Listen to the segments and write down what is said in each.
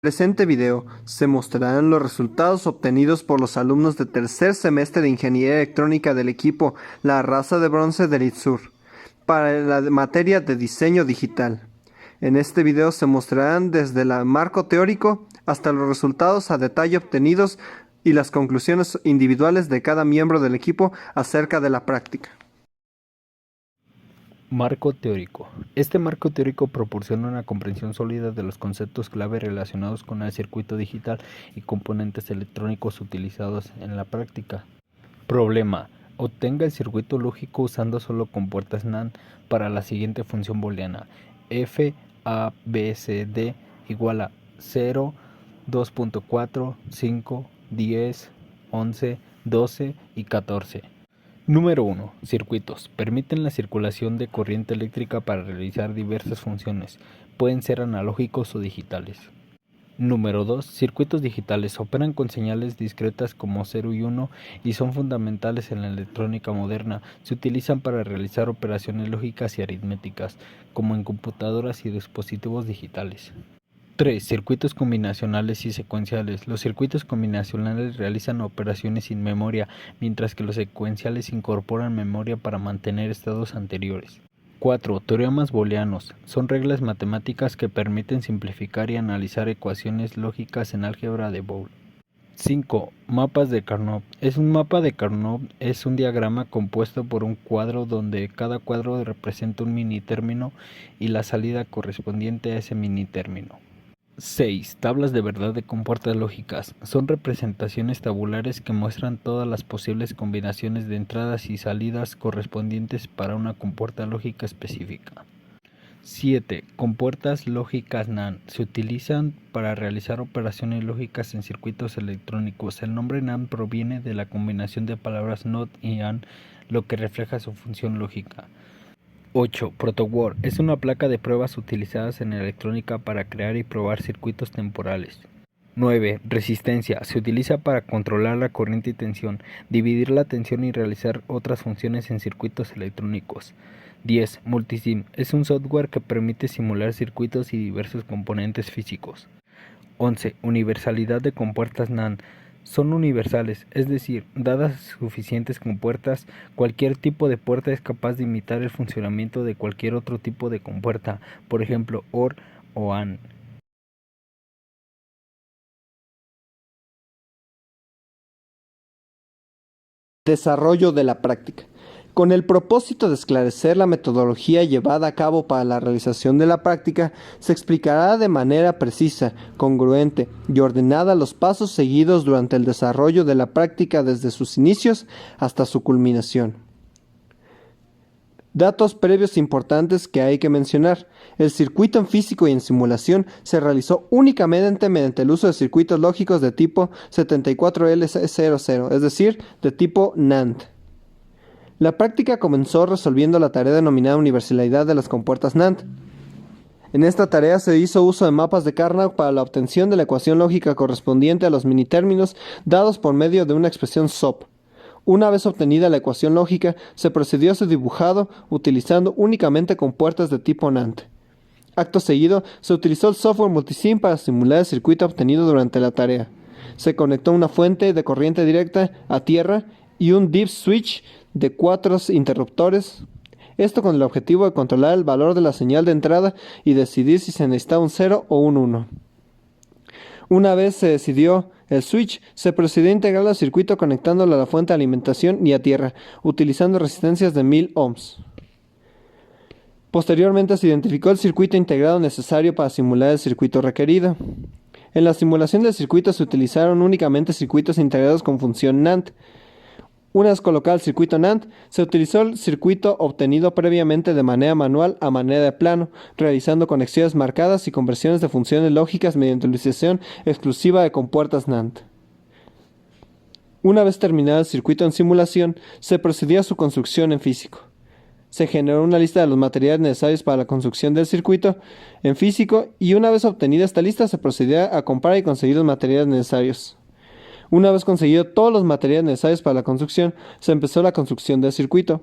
Presente video se mostrarán los resultados obtenidos por los alumnos de tercer semestre de Ingeniería Electrónica del equipo La Raza de Bronce del ITSUR para la materia de diseño digital. En este video se mostrarán desde el marco teórico hasta los resultados a detalle obtenidos y las conclusiones individuales de cada miembro del equipo acerca de la práctica. Marco teórico. Este marco teórico proporciona una comprensión sólida de los conceptos clave relacionados con el circuito digital y componentes electrónicos utilizados en la práctica. Problema. Obtenga el circuito lógico usando solo compuertas NAND para la siguiente función booleana. F, A, B, C, D igual a 0, 2.4, 5, 10, 11, 12 y 14. Número 1. Circuitos. Permiten la circulación de corriente eléctrica para realizar diversas funciones. Pueden ser analógicos o digitales. Número 2. Circuitos digitales. Operan con señales discretas como 0 y 1 y son fundamentales en la electrónica moderna. Se utilizan para realizar operaciones lógicas y aritméticas, como en computadoras y dispositivos digitales. 3. Circuitos combinacionales y secuenciales. Los circuitos combinacionales realizan operaciones sin memoria, mientras que los secuenciales incorporan memoria para mantener estados anteriores. 4. Teoremas booleanos. Son reglas matemáticas que permiten simplificar y analizar ecuaciones lógicas en álgebra de Boole. 5. Mapas de Carnot. Un mapa de Carnot es un diagrama compuesto por un cuadro donde cada cuadro representa un minitérmino y la salida correspondiente a ese minitérmino. 6. Tablas de verdad de compuertas lógicas. Son representaciones tabulares que muestran todas las posibles combinaciones de entradas y salidas correspondientes para una compuerta lógica específica. 7. Compuertas lógicas NAND. Se utilizan para realizar operaciones lógicas en circuitos electrónicos. El nombre NAND proviene de la combinación de palabras NOT y AND, lo que refleja su función lógica. 8. Protoboard. Es una placa de pruebas utilizadas en electrónica para crear y probar circuitos temporales. 9. Resistencia. Se utiliza para controlar la corriente y tensión, dividir la tensión y realizar otras funciones en circuitos electrónicos. 10. Multisim. Es un software que permite simular circuitos y diversos componentes físicos. 11. Universalidad de compuertas NAND. Son universales, es decir, dadas suficientes compuertas, cualquier tipo de puerta es capaz de imitar el funcionamiento de cualquier otro tipo de compuerta, por ejemplo, OR o AND. Desarrollo de la práctica. Con el propósito de esclarecer la metodología llevada a cabo para la realización de la práctica, se explicará de manera precisa, congruente y ordenada los pasos seguidos durante el desarrollo de la práctica desde sus inicios hasta su culminación. Datos previos importantes que hay que mencionar. El circuito en físico y en simulación se realizó únicamente mediante el uso de circuitos lógicos de tipo 74LC00, es decir, de tipo NAND. La práctica comenzó resolviendo la tarea denominada universalidad de las compuertas NAND. En esta tarea se hizo uso de mapas de Carnot para la obtención de la ecuación lógica correspondiente a los minitérminos dados por medio de una expresión SOP. Una vez obtenida la ecuación lógica, se procedió a su dibujado utilizando únicamente compuertas de tipo NAND. Acto seguido, se utilizó el software Multisim para simular el circuito obtenido durante la tarea. Se conectó una fuente de corriente directa a tierra y un deep switch de 4 interruptores, esto con el objetivo de controlar el valor de la señal de entrada y decidir si se necesitaba un 0 o un 1. Una vez se decidió el switch, se procedió a integrar el circuito conectándolo a la fuente de alimentación y a tierra, utilizando resistencias de 1000 ohms. Posteriormente se identificó el circuito integrado necesario para simular el circuito requerido. En la simulación del circuito se utilizaron únicamente circuitos integrados con función NAND. Una vez colocado el circuito NAND, se utilizó el circuito obtenido previamente de manera manual a manera de plano, realizando conexiones marcadas y conversiones de funciones lógicas mediante utilización exclusiva de compuertas NAND. Una vez terminado el circuito en simulación, se procedió a su construcción en físico. Se generó una lista de los materiales necesarios para la construcción del circuito en físico y una vez obtenida esta lista se procedió a comprar y conseguir los materiales necesarios. Una vez conseguido todos los materiales necesarios para la construcción, se empezó la construcción del circuito.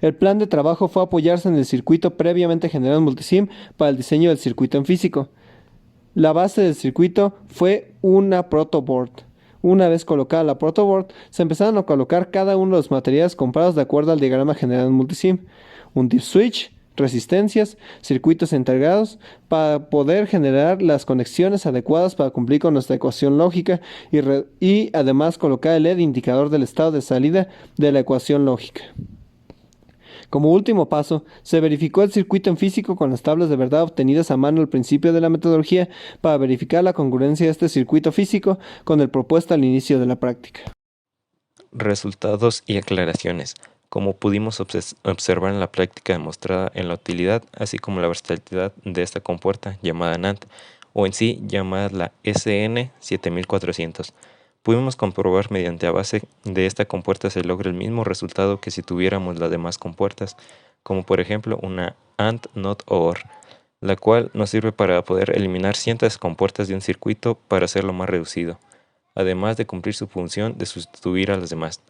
El plan de trabajo fue apoyarse en el circuito previamente generado en Multisim para el diseño del circuito en físico. La base del circuito fue una protoboard. Una vez colocada la protoboard, se empezaron a colocar cada uno de los materiales comprados de acuerdo al diagrama general multisim. Un deep switch, resistencias, circuitos integrados, para poder generar las conexiones adecuadas para cumplir con nuestra ecuación lógica y además colocar el LED indicador del estado de salida de la ecuación lógica. Como último paso, se verificó el circuito en físico con las tablas de verdad obtenidas a mano al principio de la metodología para verificar la congruencia de este circuito físico con el propuesto al inicio de la práctica. Resultados y aclaraciones. Como pudimos observar en la práctica demostrada en la utilidad, así como la versatilidad de esta compuerta llamada NAND, o en sí llamada la SN7400, pudimos comprobar mediante a base de esta compuerta se logra el mismo resultado que si tuviéramos las demás compuertas, como por ejemplo una AND, NOT o OR, la cual nos sirve para poder eliminar ciertas compuertas de un circuito para hacerlo más reducido, además de cumplir su función de sustituir a las demás.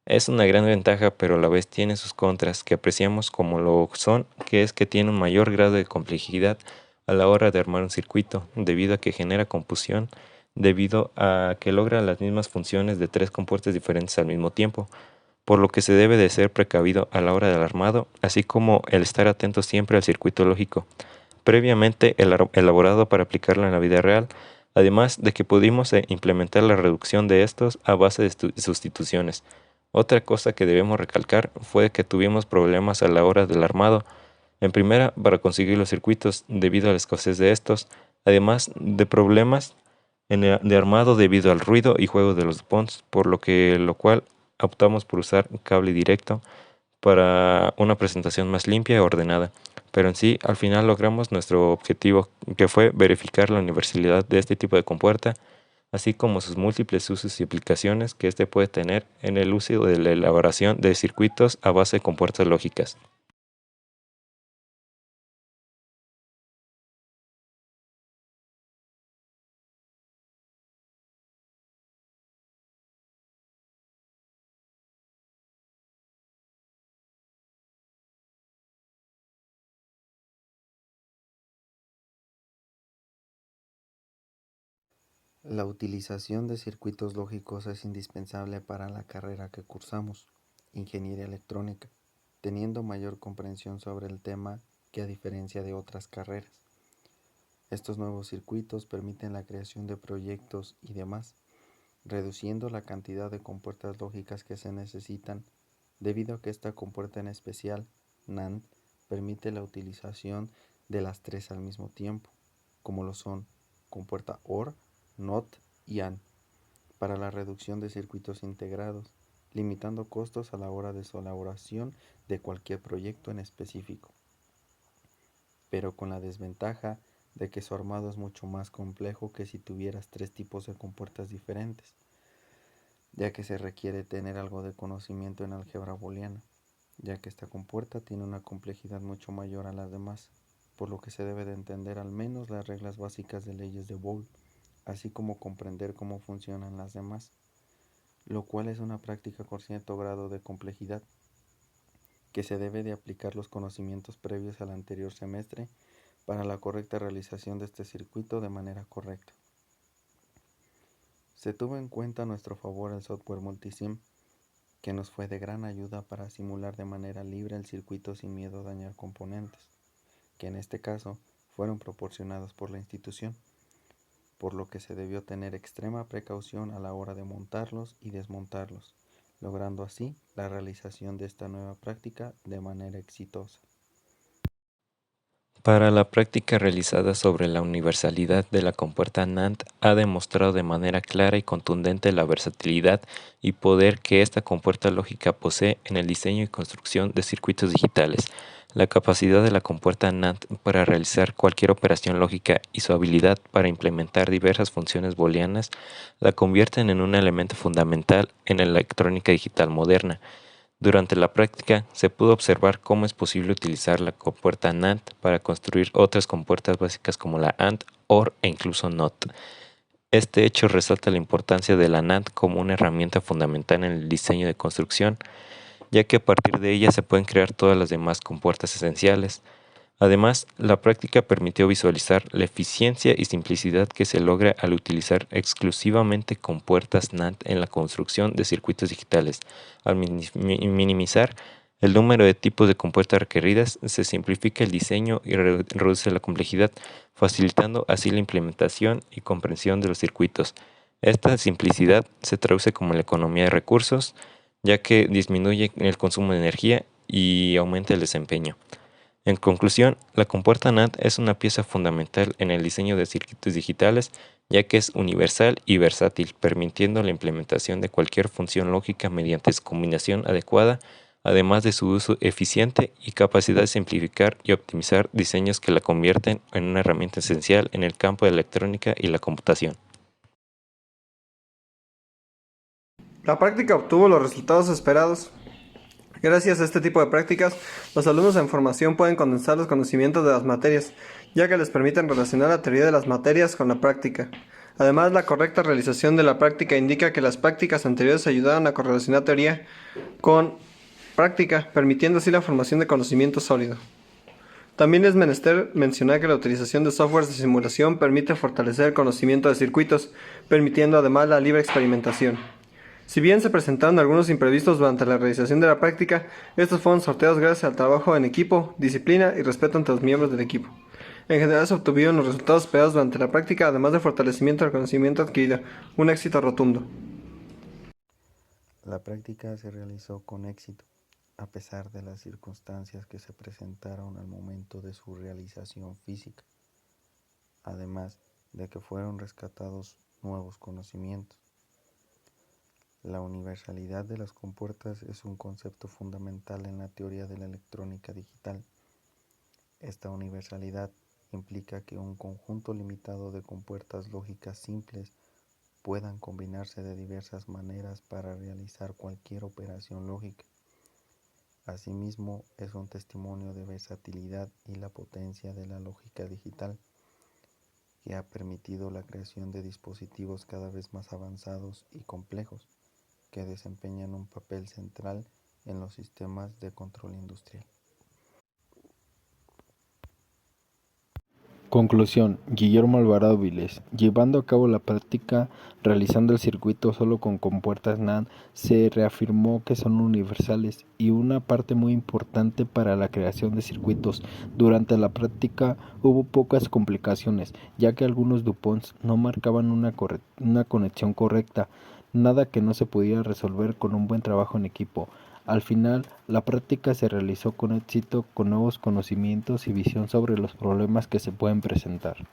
Es una gran ventaja, pero a la vez tiene sus contras que apreciamos como lo son, que es que tiene un mayor grado de complejidad a la hora de armar un circuito, debido a que genera confusión, debido a que logra las mismas funciones de tres compuertas diferentes al mismo tiempo, por lo que se debe de ser precavido a la hora del armado, así como el estar atento siempre al circuito lógico, previamente elaborado para aplicarlo en la vida real, además de que pudimos implementar la reducción de estos a base de sustituciones. Otra cosa que debemos recalcar fue que tuvimos problemas a la hora del armado, en primera para conseguir los circuitos debido a la escasez de estos, además de problemas de armado debido al ruido y juego de los pons, por lo cual optamos por usar cable directo para una presentación más limpia y ordenada. Pero en sí, al final logramos nuestro objetivo, que fue verificar la universalidad de este tipo de compuerta, así como sus múltiples usos y aplicaciones que éste puede tener en el uso de la elaboración de circuitos a base de compuertas lógicas. La utilización de circuitos lógicos es indispensable para la carrera que cursamos, Ingeniería Electrónica, teniendo mayor comprensión sobre el tema que a diferencia de otras carreras. Estos nuevos circuitos permiten la creación de proyectos y demás, reduciendo la cantidad de compuertas lógicas que se necesitan, debido a que esta compuerta en especial, NAND, permite la utilización de las tres al mismo tiempo, como lo son compuerta OR, NOT y AND, para la reducción de circuitos integrados, limitando costos a la hora de su elaboración de cualquier proyecto en específico, pero con la desventaja de que su armado es mucho más complejo que si tuvieras tres tipos de compuertas diferentes, ya que se requiere tener algo de conocimiento en álgebra booleana, ya que esta compuerta tiene una complejidad mucho mayor a las demás, por lo que se debe de entender al menos las reglas básicas de leyes de Boole, así como comprender cómo funcionan las demás, lo cual es una práctica con cierto grado de complejidad, que se debe de aplicar los conocimientos previos al anterior semestre para la correcta realización de este circuito de manera correcta. Se tuvo en cuenta a nuestro favor el software Multisim, que nos fue de gran ayuda para simular de manera libre el circuito sin miedo a dañar componentes, que en este caso fueron proporcionados por la institución, por lo que se debió tener extrema precaución a la hora de montarlos y desmontarlos, logrando así la realización de esta nueva práctica de manera exitosa. Para la práctica realizada sobre la universalidad de la compuerta NAND ha demostrado de manera clara y contundente la versatilidad y poder que esta compuerta lógica posee en el diseño y construcción de circuitos digitales. La capacidad de la compuerta NAND para realizar cualquier operación lógica y su habilidad para implementar diversas funciones booleanas la convierten en un elemento fundamental en la electrónica digital moderna. Durante la práctica se pudo observar cómo es posible utilizar la compuerta NAND para construir otras compuertas básicas como la AND, OR e incluso NOT. Este hecho resalta la importancia de la NAND como una herramienta fundamental en el diseño de construcción, ya que a partir de ella se pueden crear todas las demás compuertas esenciales. Además, la práctica permitió visualizar la eficiencia y simplicidad que se logra al utilizar exclusivamente compuertas NAND en la construcción de circuitos digitales. Al minimizar el número de tipos de compuertas requeridas, se simplifica el diseño y reduce la complejidad, facilitando así la implementación y comprensión de los circuitos. Esta simplicidad se traduce como la economía de recursos, ya que disminuye el consumo de energía y aumenta el desempeño. En conclusión, la compuerta NAND es una pieza fundamental en el diseño de circuitos digitales, ya que es universal y versátil, permitiendo la implementación de cualquier función lógica mediante su combinación adecuada, además de su uso eficiente y capacidad de simplificar y optimizar diseños que la convierten en una herramienta esencial en el campo de la electrónica y la computación. La práctica obtuvo los resultados esperados. Gracias a este tipo de prácticas, los alumnos en formación pueden condensar los conocimientos de las materias, ya que les permiten relacionar la teoría de las materias con la práctica. Además, la correcta realización de la práctica indica que las prácticas anteriores ayudaron a correlacionar teoría con práctica, permitiendo así la formación de conocimiento sólido. También es menester mencionar que la utilización de softwares de simulación permite fortalecer el conocimiento de circuitos, permitiendo además la libre experimentación. Si bien se presentaron algunos imprevistos durante la realización de la práctica, estos fueron sorteados gracias al trabajo en equipo, disciplina y respeto entre los miembros del equipo. En general se obtuvieron los resultados esperados durante la práctica, además de fortalecimiento del conocimiento adquirido, un éxito rotundo. La práctica se realizó con éxito, a pesar de las circunstancias que se presentaron al momento de su realización física, además de que fueron rescatados nuevos conocimientos. La universalidad de las compuertas es un concepto fundamental en la teoría de la electrónica digital. Esta universalidad implica que un conjunto limitado de compuertas lógicas simples puedan combinarse de diversas maneras para realizar cualquier operación lógica. Asimismo, es un testimonio de versatilidad y la potencia de la lógica digital, que ha permitido la creación de dispositivos cada vez más avanzados y complejos, que desempeñan un papel central en los sistemas de control industrial. Conclusión: Guillermo Alvarado Viles. Llevando a cabo la práctica, realizando el circuito solo con compuertas NAND, se reafirmó que son universales y una parte muy importante para la creación de circuitos. Durante la práctica hubo pocas complicaciones, ya que algunos DuPonts no marcaban una conexión correcta, nada que no se pudiera resolver con un buen trabajo en equipo. Al final, la práctica se realizó con éxito, con nuevos conocimientos y visión sobre los problemas que se pueden presentar.